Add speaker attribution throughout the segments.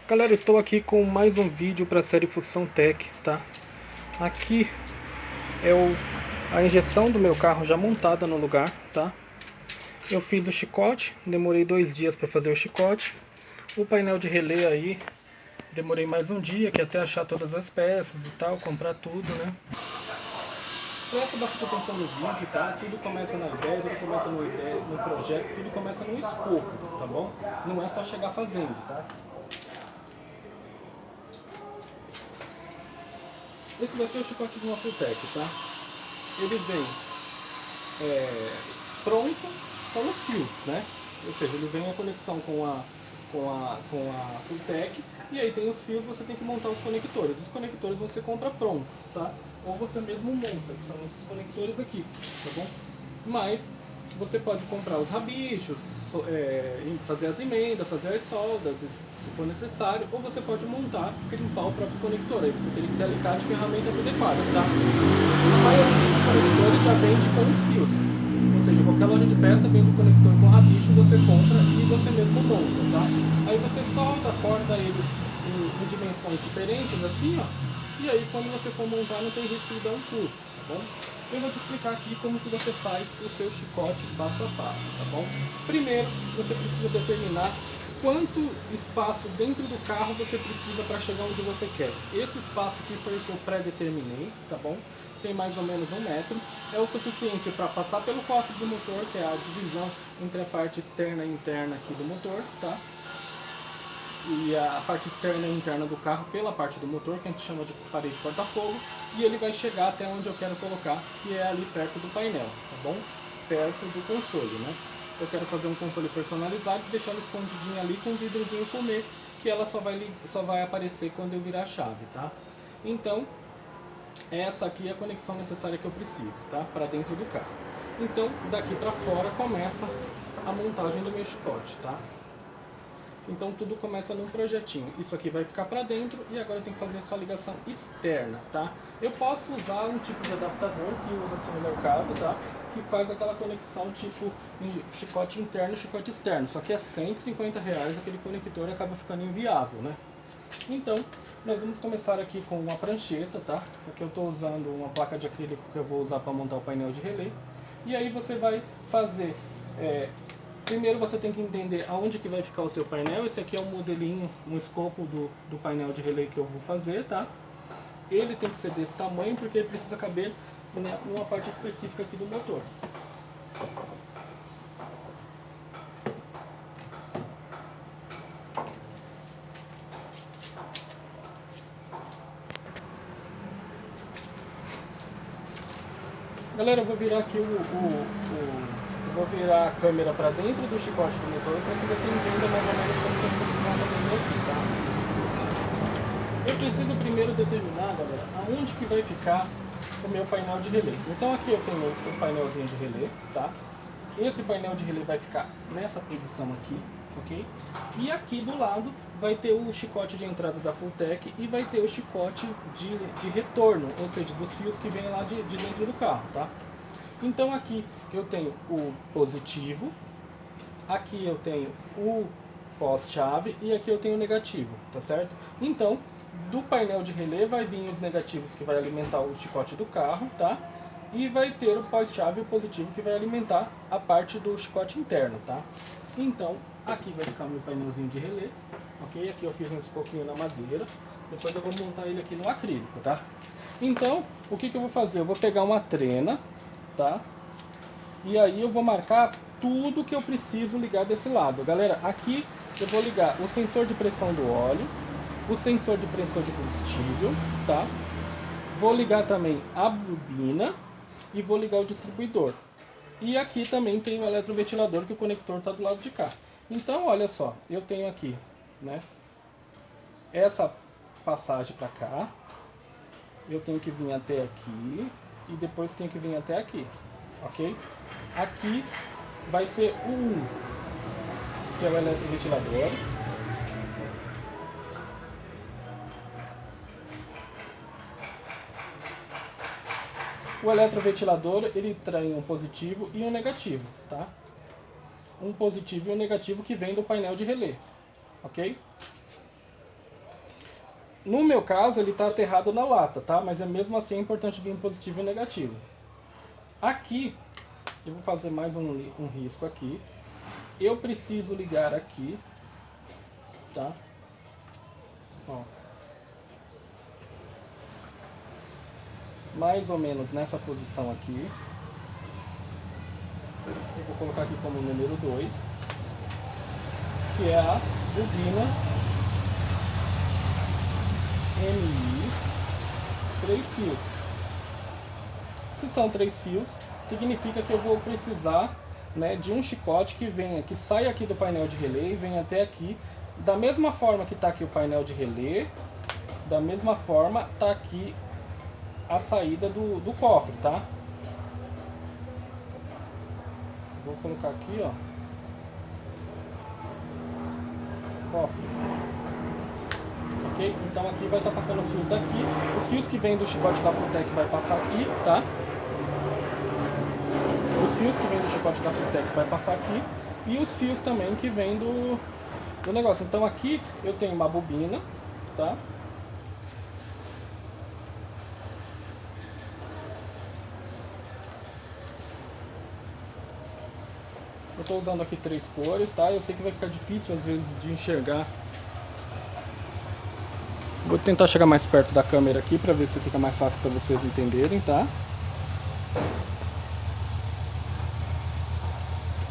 Speaker 1: Galera, estou aqui com mais um vídeo para a série Fusão Tech, tá? Aqui é a injeção do meu carro já montada no lugar, tá? Eu fiz o chicote, demorei 2 dias para fazer o chicote. O painel de relé aí, demorei mais um dia, que até achar todas as peças e tal, comprar tudo, né? Presta bastante atenção no vídeo, tá? Tudo começa na ideia, tudo começa no projeto, tudo começa no escopo, tá bom? Não é só chegar fazendo, tá? Esse daqui é o chicote de uma Fulltech, tá? Ele vem pronto com os fios, né? Ou seja, ele vem a conexão com a Fulltech e aí tem os fios, você tem que montar os conectores. Os conectores você compra pronto, tá? Ou você mesmo monta, que são esses conectores aqui, tá bom? Mas você pode comprar os rabichos, fazer as emendas, fazer as soldas, se for necessário, ou você pode montar, crimpar o próprio conector. Aí você teria que ter alicate e ferramenta adequada, tá? A maioria dos conectores já vende com os fios. Ou seja, qualquer loja de peça vende um conector com rabicho, você compra e você mesmo monta, tá? Aí você solda, corta eles em dimensões diferentes, assim, ó. E aí quando você for montar não tem risco de dar um furo, tá bom? Eu vou te explicar aqui como que você faz o seu chicote passo a passo, tá bom? Primeiro, você precisa determinar quanto espaço dentro do carro você precisa para chegar onde você quer. Esse espaço aqui foi o que eu pré-determinei, tá bom? Tem mais ou menos 1 metro. É o suficiente para passar pelo cofre do motor, que é a divisão entre a parte externa e interna aqui do motor, tá? E a parte externa e interna do carro pela parte do motor, que a gente chama de parede porta-fogo, e ele vai chegar até onde eu quero colocar, que é ali perto do painel, tá bom? Perto do console, né? Eu quero fazer um console personalizado e deixar ela escondidinha ali com um vidrozinho fumê, que ela só vai aparecer quando eu virar a chave, tá? Então, essa aqui é a conexão necessária que eu preciso, tá? Para dentro do carro. Então, daqui para fora começa a montagem do meu chicote, tá? Então tudo começa num projetinho. Isso aqui vai ficar para dentro e agora eu tenho que fazer a sua ligação externa, tá? Eu posso usar um tipo de adaptador que usa assim no mercado, tá? Que faz aquela conexão tipo chicote interno e chicote externo. Só que é R$150 aquele conector e acaba ficando inviável, né? Então, nós vamos começar aqui com uma prancheta, tá? Aqui eu estou usando uma placa de acrílico que eu vou usar para montar o painel de relé. E aí você vai fazer... primeiro você tem que entender aonde que vai ficar o seu painel. Esse aqui é um modelinho, um escopo do painel de relé que eu vou fazer, tá? Ele tem que ser desse tamanho porque ele precisa caber numa parte específica aqui do motor. Galera, eu vou virar aqui eu vou virar a câmera para dentro do chicote do motor para que você entenda mais ou menos como que vai acontecer aqui, tá? Eu preciso primeiro determinar, galera, aonde que vai ficar o meu painel de relé. Então aqui eu tenho um painelzinho de relé, tá? Esse painel de relé vai ficar nessa posição aqui, ok? E aqui do lado vai ter o chicote de entrada da Fulltech e vai ter o chicote de retorno, ou seja, dos fios que vêm lá de dentro do carro, tá? Então aqui eu tenho o positivo, aqui eu tenho o pós-chave e aqui eu tenho o negativo, tá certo? Então, do painel de relé vai vir os negativos que vai alimentar o chicote do carro, tá? E vai ter o pós-chave e o positivo que vai alimentar a parte do chicote interno, tá? Então, aqui vai ficar o meu painelzinho de relé, ok? Aqui eu fiz um pouquinho na madeira, depois eu vou montar ele aqui no acrílico, tá? Então, o que eu vou fazer? Eu vou pegar uma trena, tá? E aí eu vou marcar tudo que eu preciso ligar desse lado. Galera, aqui eu vou ligar o sensor de pressão do óleo, o sensor de pressão de combustível, tá? Vou ligar também a bobina e vou ligar o distribuidor. E aqui também tem o eletroventilador, que o conector está do lado de cá. Então, olha só, eu tenho aqui, né, essa passagem para cá, eu tenho que vir até aqui e depois tenho que vir até aqui, ok? Aqui vai ser o 1, que é o eletroventilador. O eletroventilador, ele traz um positivo e um negativo, tá? Um positivo e um negativo que vem do painel de relé, ok? No meu caso, ele está aterrado na lata, tá? Mas mesmo assim é importante vir um positivo e um negativo. Aqui, eu vou fazer mais um risco aqui. Eu preciso ligar aqui, tá? Ó. Mais ou menos nessa posição aqui. Eu vou colocar aqui como número 2, que é a bobina MI 3 fios. Se são 3 fios, significa que eu vou precisar, né, de um chicote que venha, que saia aqui do painel de relé e venha até aqui. Da mesma forma que está aqui o painel de relé, da mesma forma está aqui a saída do cofre, tá? Vou colocar aqui, ó, cofre. Ok? Então aqui vai estar passando os fios daqui. Os fios que vêm do chicote da Fulltech vai passar aqui, tá? Os fios que vêm do chicote da Fulltech vai passar aqui. E os fios também que vêm do negócio. Então aqui eu tenho uma bobina, tá? Eu estou usando aqui 3 cores, tá? Eu sei que vai ficar difícil às vezes de enxergar. Vou tentar chegar mais perto da câmera aqui para ver se fica mais fácil para vocês entenderem, tá?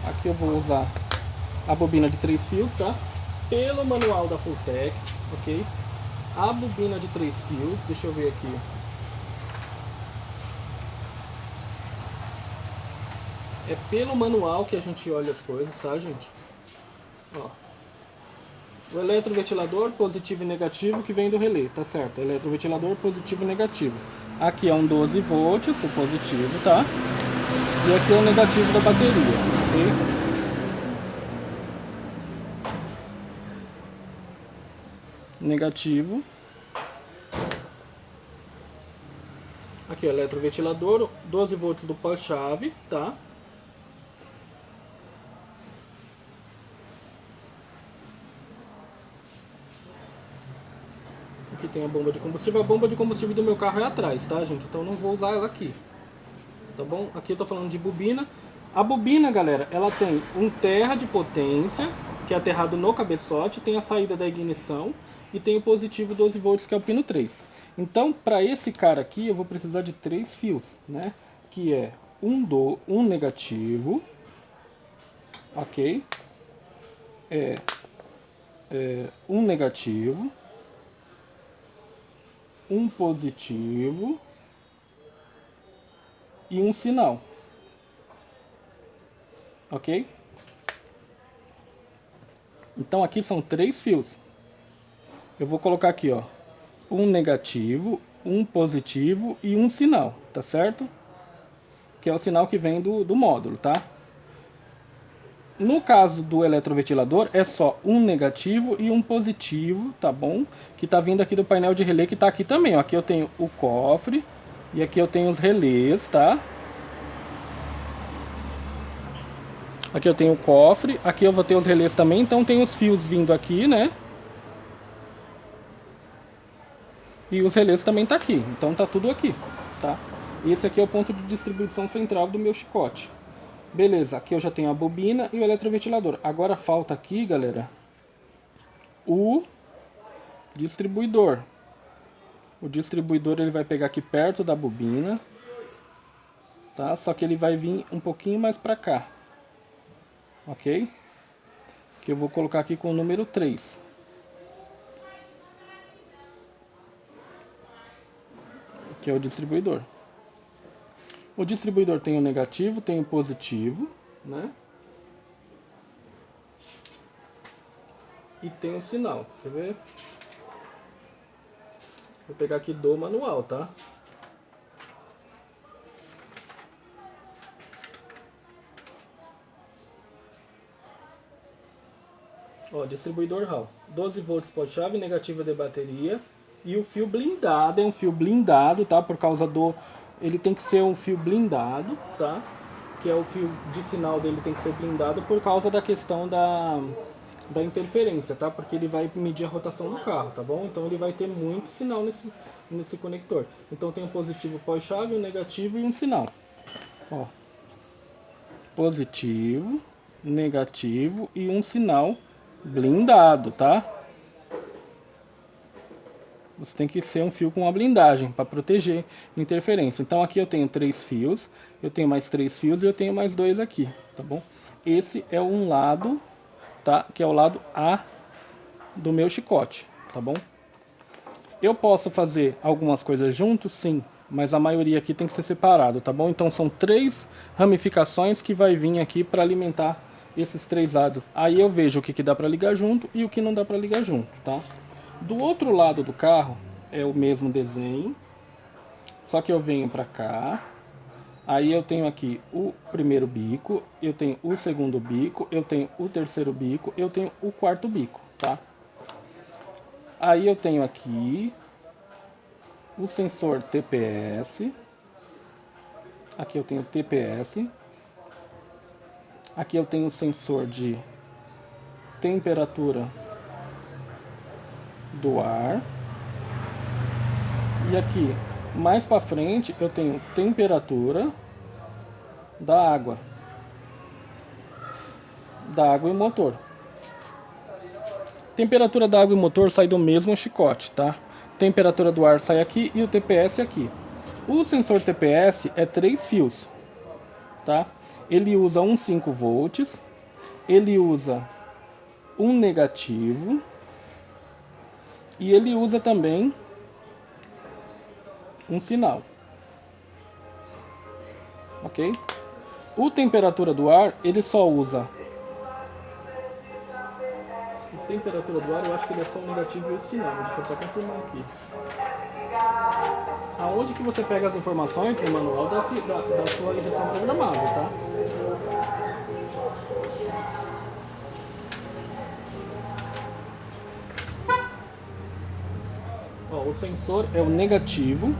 Speaker 1: Aqui eu vou usar a bobina de 3 fios, tá? Pelo manual da Fulltech, ok? A bobina de 3 fios, deixa eu ver aqui. É pelo manual que a gente olha as coisas, tá, gente? Ó. O eletroventilador positivo e negativo que vem do relé, tá certo? Eletroventilador positivo e negativo. Aqui é um 12 volts, o positivo, tá? E aqui é o negativo da bateria, ok? Negativo. Aqui é o eletroventilador, 12 volts do pó-chave, tá? Aqui tem a bomba de combustível. A bomba de combustível do meu carro é atrás, tá, gente? Então não vou usar ela aqui. Tá bom? Aqui eu tô falando de bobina. A bobina, galera, ela tem um terra de potência, que é aterrado no cabeçote, tem a saída da ignição e tem o positivo 12 volts, que é o pino 3. Então, para esse cara aqui, eu vou precisar de 3 fios, né? Que é um negativo, ok? Um negativo, um positivo e um sinal, ok? Então aqui são 3 fios. Eu vou colocar aqui, ó, um negativo, um positivo e um sinal, tá certo? Que é o sinal que vem do módulo, tá? No caso do eletroventilador, é só um negativo e um positivo, tá bom? Que tá vindo aqui do painel de relé, que tá aqui também, ó. Aqui eu tenho o cofre e aqui eu tenho os relés, tá? Aqui eu tenho o cofre, aqui eu vou ter os relés também, então tem os fios vindo aqui, né? E os relés também tá aqui, então tá tudo aqui, tá? Esse aqui é o ponto de distribuição central do meu chicote. Beleza, aqui eu já tenho a bobina e o eletroventilador. Agora falta aqui, galera, o distribuidor. O distribuidor ele vai pegar aqui perto da bobina, tá? Só que ele vai vir um pouquinho mais pra cá, ok? Que eu vou colocar aqui com o número 3. Que é o distribuidor. O distribuidor tem o negativo, tem o positivo, né? E tem o sinal, quer ver? Vou pegar aqui do manual, tá? Ó, distribuidor RAW. 12 volts pó-chave, negativa de bateria. E o fio blindado, é um fio blindado, tá? Por causa do... Ele tem que ser um fio blindado, tá? Que é o fio de sinal dele tem que ser blindado por causa da questão da interferência, tá? Porque ele vai medir a rotação do carro, tá bom? Então ele vai ter muito sinal nesse conector. Então tem um positivo pós-chave, um negativo e um sinal. Ó, positivo, negativo e um sinal blindado, tá? Você tem que ser um fio com uma blindagem para proteger interferência. Então aqui eu tenho 3 fios, eu tenho mais 3 fios e eu tenho mais 2 aqui, tá bom? Esse é um lado, tá? Que é o lado A do meu chicote, tá bom? Eu posso fazer algumas coisas juntos, sim, mas a maioria aqui tem que ser separado, tá bom? Então são 3 ramificações que vai vir aqui para alimentar esses 3 lados. Aí eu vejo o que dá para ligar junto e o que não dá para ligar junto, tá? Do outro lado do carro é o mesmo desenho, só que eu venho para cá, aí eu tenho aqui o primeiro bico, eu tenho o segundo bico, eu tenho o terceiro bico, eu tenho o quarto bico, tá? Aí eu tenho aqui o sensor TPS, aqui eu tenho TPS, aqui eu tenho o sensor de temperatura do ar, e aqui mais para frente eu tenho temperatura da água e motor. Temperatura da água e motor sai do mesmo chicote, tá? Temperatura do ar sai aqui e o TPS aqui. O sensor TPS é 3 fios, tá? Ele usa um 5 volts, ele usa um negativo e ele usa também um sinal, ok? O temperatura do ar, ele só usa... A temperatura do ar, eu acho que ele é só o negativo e o sinal. Deixa eu só confirmar aqui. Aonde que você pega as informações no manual da sua injeção programável, tá? Ó, o sensor é o negativo.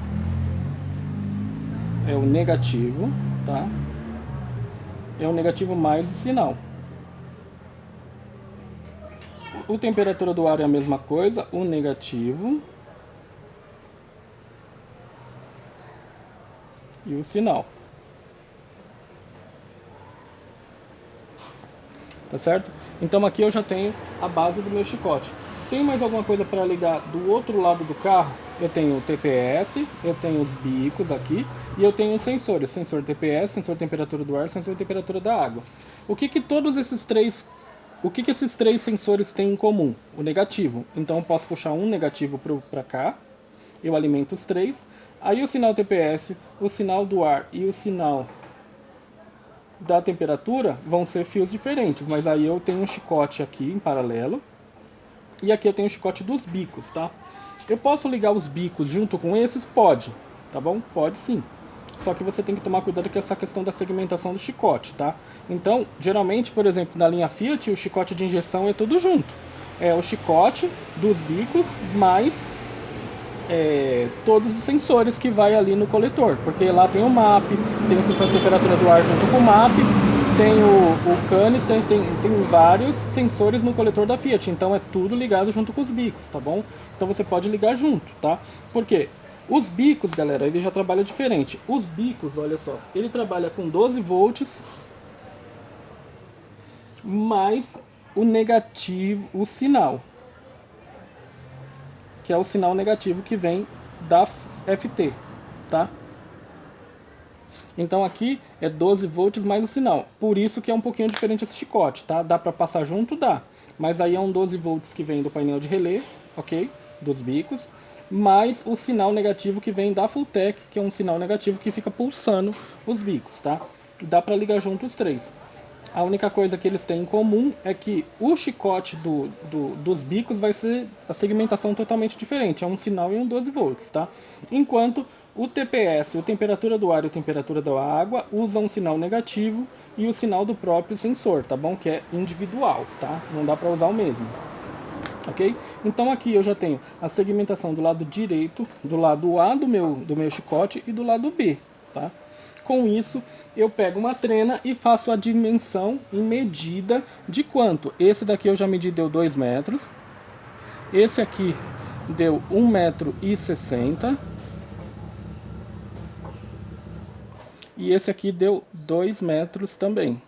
Speaker 1: É o negativo, tá? É o negativo mais o sinal. O temperatura do ar é a mesma coisa, o negativo e o sinal. Tá certo? Então aqui eu já tenho a base do meu chicote. Tem mais alguma coisa para ligar do outro lado do carro? Eu tenho o TPS, eu tenho os bicos aqui e eu tenho os sensores. Sensor TPS, sensor temperatura do ar, sensor temperatura da água. O que esses três sensores têm em comum? O negativo. Então eu posso puxar um negativo para cá, eu alimento os 3. Aí o sinal TPS, o sinal do ar e o sinal da temperatura vão ser fios diferentes, mas aí eu tenho um chicote aqui em paralelo e aqui eu tenho o chicote dos bicos, tá? Eu posso ligar os bicos junto com esses? Pode, tá bom? Pode sim. Só que você tem que tomar cuidado com essa questão da segmentação do chicote, tá? Então, geralmente, por exemplo, na linha Fiat, o chicote de injeção é tudo junto. É o chicote dos bicos mais todos os sensores que vai ali no coletor. Porque lá tem o MAP, tem o sensor de temperatura do ar junto com o MAP, tem o canister, tem vários sensores no coletor da Fiat. Então é tudo ligado junto com os bicos, tá bom? Então você pode ligar junto, tá? Por quê? Os bicos, galera, ele já trabalha diferente. Os bicos, olha só, ele trabalha com 12 volts mais o negativo, o sinal, que é o sinal negativo que vem da FT, tá? Então aqui é 12 volts mais o sinal. Por isso que é um pouquinho diferente esse chicote, tá? Dá pra passar junto? Dá. Mas aí é um 12 volts que vem do painel de relé, ok? Dos bicos. Mais o sinal negativo que vem da Fulltech, que é um sinal negativo que fica pulsando os bicos, tá? Dá pra ligar junto os 3. A única coisa que eles têm em comum é que o chicote dos bicos vai ser a segmentação totalmente diferente. É um sinal e um 12 volts, tá? Enquanto o TPS, a temperatura do ar e a temperatura da água, usam um sinal negativo e o sinal do próprio sensor, tá bom? Que é individual, tá? Não dá pra usar o mesmo. Ok? Então aqui eu já tenho a segmentação do lado direito, do lado A do meu chicote e do lado B, tá? Com isso, eu pego uma trena e faço a dimensão em medida de quanto. Esse daqui eu já medi, deu 2 metros. Esse aqui deu 1,60 m. E esse aqui deu 2 metros também.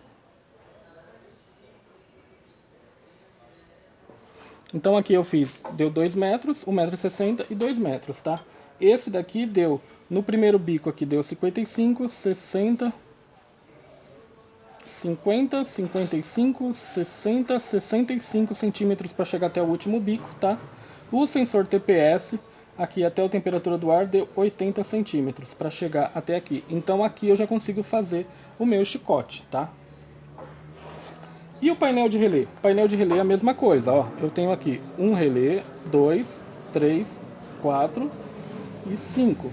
Speaker 1: Então aqui eu fiz, deu 2 metros, 1,60 m e 2 metros, tá? Esse daqui deu, no primeiro bico aqui deu 55, 60, 50, 55, 60, 65 centímetros para chegar até o último bico, tá? O sensor TPS, aqui até a temperatura do ar, deu 80 centímetros para chegar até aqui. Então aqui eu já consigo fazer o meu chicote, tá? E o painel de relé? O painel de relé é a mesma coisa, ó. Eu tenho aqui um relé, 2, 3, 4 e 5,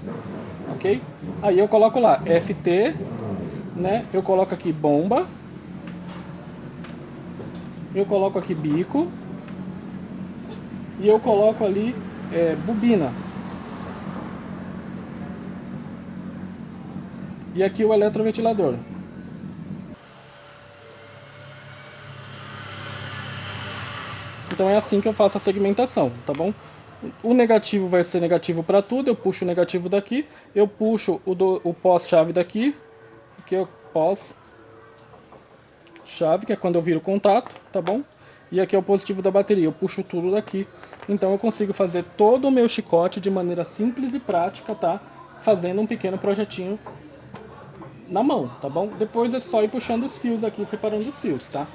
Speaker 1: ok? Aí eu coloco lá FT, né? Eu coloco aqui bomba, eu coloco aqui bico e eu coloco ali bobina. E aqui o eletroventilador. Então é assim que eu faço a segmentação, tá bom? O negativo vai ser negativo para tudo, eu puxo o negativo daqui, eu puxo o pós-chave daqui, que é o pós-chave, que é quando eu viro o contato, tá bom? E aqui é o positivo da bateria, eu puxo tudo daqui. Então eu consigo fazer todo o meu chicote de maneira simples e prática, tá? Fazendo um pequeno projetinho na mão, tá bom? Depois é só ir puxando os fios aqui, separando os fios, tá?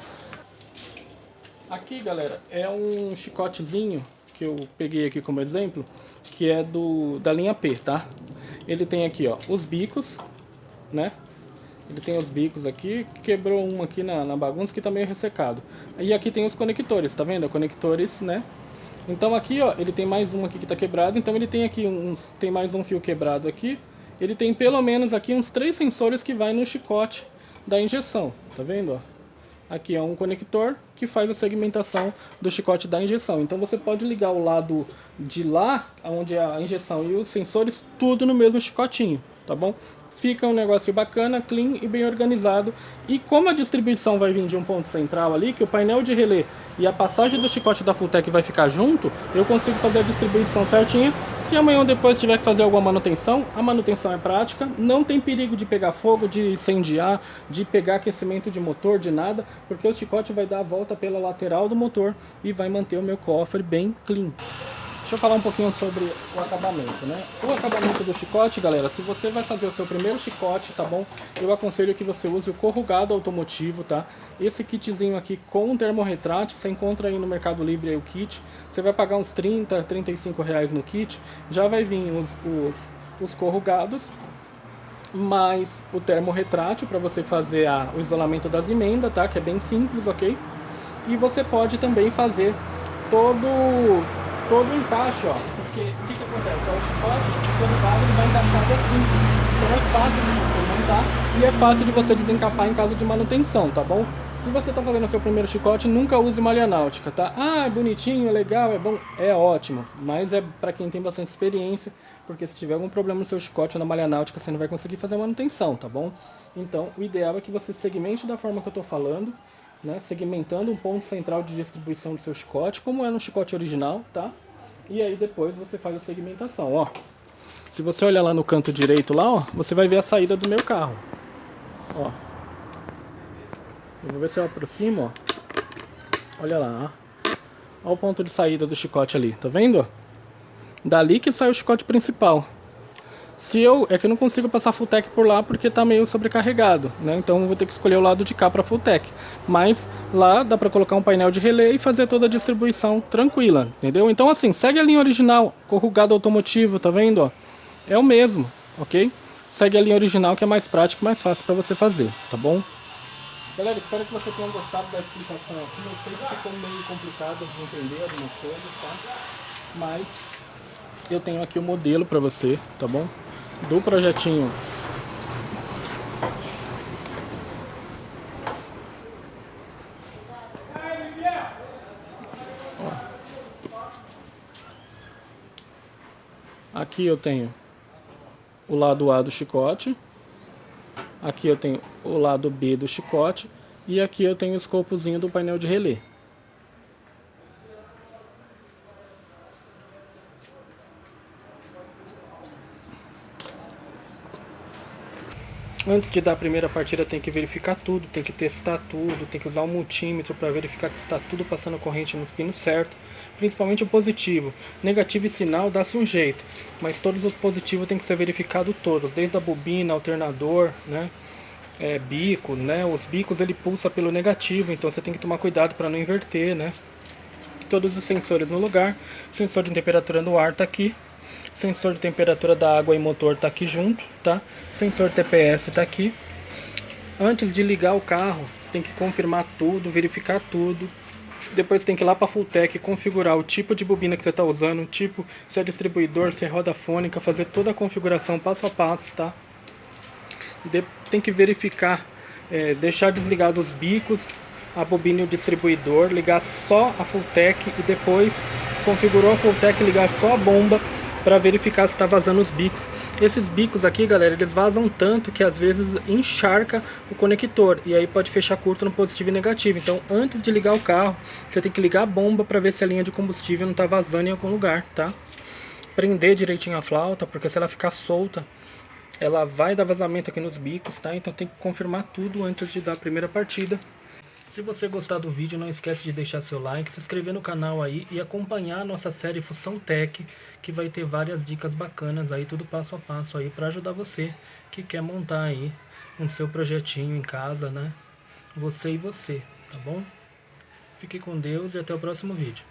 Speaker 1: Aqui, galera, é um chicotezinho que eu peguei aqui como exemplo, que é da linha P, tá? Ele tem aqui, ó, os bicos, né? Ele tem os bicos aqui, quebrou um aqui na bagunça que tá meio ressecado. E aqui tem os conectores, tá vendo? Conectores, né? Então aqui, ó, ele tem mais um aqui que tá quebrado, então ele tem aqui tem mais um fio quebrado aqui. Ele tem pelo menos aqui uns 3 sensores que vai no chicote da injeção, tá vendo, ó? Aqui é um conector que faz a segmentação do chicote da injeção. Então você pode ligar o lado de lá, onde é a injeção, e os sensores, tudo no mesmo chicotinho, tá bom? Fica um negócio bacana, clean e bem organizado. E como a distribuição vai vir de um ponto central ali, que o painel de relé e a passagem do chicote da Fulltech vai ficar junto, eu consigo fazer a distribuição certinha. Se amanhã ou depois tiver que fazer alguma manutenção, a manutenção é prática, não tem perigo de pegar fogo, de incendiar, de pegar aquecimento de motor, de nada, porque o chicote vai dar a volta pela lateral do motor e vai manter o meu cofre bem clean. Deixa eu falar um pouquinho sobre o acabamento, né? O acabamento do chicote, galera, se você vai fazer o seu primeiro chicote, tá bom? Eu aconselho que você use o corrugado automotivo, tá? Esse kitzinho aqui com termorretrátil, você encontra aí no Mercado Livre aí o kit. Você vai pagar uns 30, 35 reais no kit. Já vai vir os corrugados, mais o termorretrátil para você fazer o isolamento das emendas, tá? Que é bem simples, ok? E você pode também fazer todo o encaixe, ó, porque o que acontece? O chicote corrugado ele vai encaixado assim, então é fácil de você montar e é fácil de você desencapar em caso de manutenção, tá bom? Se você está fazendo o seu primeiro chicote, nunca use malha náutica, tá? Ah, é bonitinho, é legal, é bom, é ótimo, mas é para quem tem bastante experiência, porque se tiver algum problema no seu chicote ou na malha náutica, você não vai conseguir fazer a manutenção, tá bom? Então, o ideal é que você segmente da forma que eu estou falando, né, segmentando um ponto central de distribuição do seu chicote, como é no chicote original, tá? E aí depois você faz a segmentação, ó. Se você olhar lá no canto direito lá, ó, você vai ver a saída do meu carro. Ó. Eu vou ver se eu aproximo, ó. Olha lá, ó. Olha o ponto de saída do chicote ali, tá vendo? Dali que sai o chicote principal. É que eu não consigo passar Fulltech por lá porque tá meio sobrecarregado, né? Então eu vou ter que escolher o lado de cá para Fulltech. Mas lá dá para colocar um painel de relé e fazer toda a distribuição tranquila, entendeu? Então assim, segue a linha original, corrugado automotivo, tá vendo, ó? É o mesmo, ok? Segue a linha original que é mais prático e mais fácil para você fazer, tá bom? Galera, espero que você tenha gostado da explicação aqui. Eu sei que ficou meio complicado de entender algumas coisas, tá? Mas eu tenho aqui o modelo para você, tá bom? Do projetinho. Ó. Aqui eu tenho o lado A do chicote, Aqui eu tenho o lado B do chicote e aqui eu tenho o escopozinho do painel de relé. Antes de dar a primeira partida tem que verificar tudo, tem que testar tudo, tem que usar um multímetro para verificar que está tudo passando corrente nos pinos certo, principalmente o positivo. Negativo e sinal dá-se um jeito, mas todos os positivos tem que ser verificado todos, desde a bobina, alternador, né? Bico, né? Os bicos ele pulsa pelo negativo, então você tem que tomar cuidado para não inverter, né? Todos os sensores no lugar, sensor de temperatura do ar está aqui. Sensor de temperatura da água e motor está aqui junto, tá? Sensor TPS está aqui. Antes de ligar o carro, tem que confirmar tudo, verificar tudo. Depois tem que ir lá para a Fulltech, configurar o tipo de bobina que você está usando, o tipo, se é distribuidor, se é roda fônica, fazer toda a configuração passo a passo, tá? Tem que verificar, deixar desligados os bicos, a bobina e o distribuidor, ligar só a Fulltech e depois configurou a Fulltech, ligar só a bomba para verificar se está vazando os bicos. Esses bicos aqui, galera, eles vazam tanto que às vezes encharca o conector e aí pode fechar curto no positivo e negativo. Então, antes de ligar o carro, você tem que ligar a bomba para ver se a linha de combustível não está vazando em algum lugar, tá? Prender direitinho a flauta, porque se ela ficar solta, ela vai dar vazamento aqui nos bicos, tá? Então tem que confirmar tudo antes de dar a primeira partida. Se você gostar do vídeo, não esquece de deixar seu like, se inscrever no canal aí e acompanhar a nossa série Função Tech, que vai ter várias dicas bacanas aí, tudo passo a passo aí para ajudar você que quer montar aí um seu projetinho em casa, né? Você e você, tá bom? Fique com Deus e até o próximo vídeo.